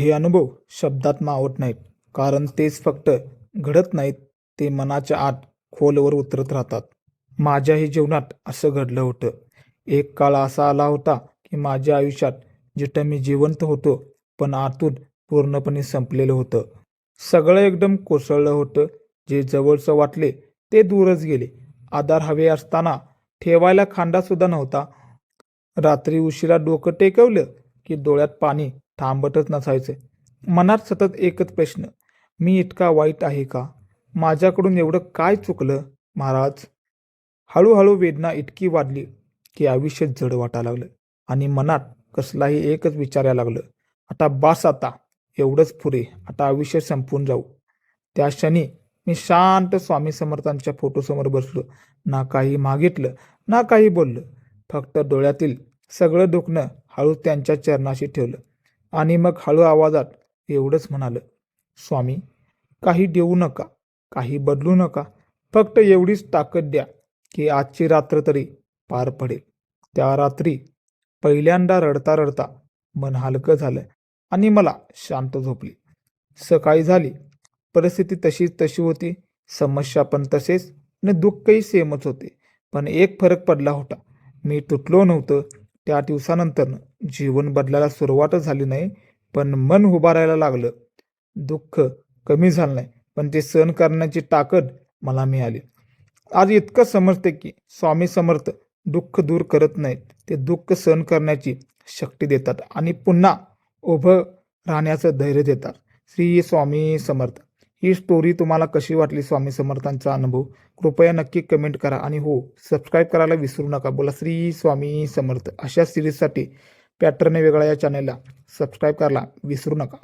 हे अनुभव शब्दात मावत नाहीत, कारण तेच फक्त घडत नाहीत, ते मनाच्या आत खोलवर उतरत राहतात. माझ्याही जीवनात असं घडलं होतं. एक काळ असा आला होता की माझ्या आयुष्यात जिथं मी जिवंत होतो, पण आतून पूर्णपणे संपलेलं होतं. सगळं एकदम कोसळलं होतं. जे जवळचं वाटले ते दूरच गेले. आधार हवे असताना ठेवायला खांदासुद्धा नव्हता. रात्री उशिरा डोकं टेकवलं की डोळ्यात पाणी थांबतच नसायचं. मनात सतत एकच प्रश्न, मी इतका वाईट आहे का? माझ्याकडून एवढं काय चुकलं महाराज? हळूहळू वेदना इतकी वाढली की आयुष्य जड वाटायला लागलं आणि मनात कसलाही एकच विचार यायला लागलं, आता बास, आता एवढंच पुरे, आता आयुष्य संपून जाऊ. त्या क्षणी मी शांत स्वामी समर्थांच्या फोटोसमोर बसलो. ना काही मागितलं, ना काही बोललं. फक्त डोळ्यातील सगळं दुखणं हळू त्यांच्या चरणाशी ठेवलं आणि मग हळू आवाजात एवढंच म्हणालं, स्वामी, काही देऊ नका, काही बदलू नका. फक्त एवढीच ताकद द्या की आजची रात्र तरी पार पडेल. त्या रात्री पहिल्यांदा रडता रडता मन हलकं झालं आणि मला शांत झोपली. सकाळी झाली. परिस्थिती तशीच तशी होती. समस्या पण तसेच आणि दुःखही सेमच होते. पण एक फरक पडला होता. मी तुटलो नव्हतं. त्या दिवसानंतर जीवन बदलायला सुरुवातच झाली नाही, पण मन उभारायला लागलं. दुःख कमी झालं नाही, पण ते सहन करण्याची ताकद मला मिळाली. आज इतकं समजते की स्वामी समर्थ दुःख दूर करत नाहीत, ते दुःख सहन करण्याची शक्ती देतात आणि पुन्हा उभं राहण्याचं धैर्य देतात. श्री स्वामी समर्थ. ही स्टोरी तुम्हाला कशी वाटली? स्वामी समर्थांचा अनुभव कृपया नक्की कमेंट करा आणि हो, सबस्क्राईब करायला विसरू नका. बोला श्री स्वामी समर्थ. अशा सिरीजसाठी पॅटर्न वेगळा या चॅनलला सबस्क्राईब करायला विसरू नका.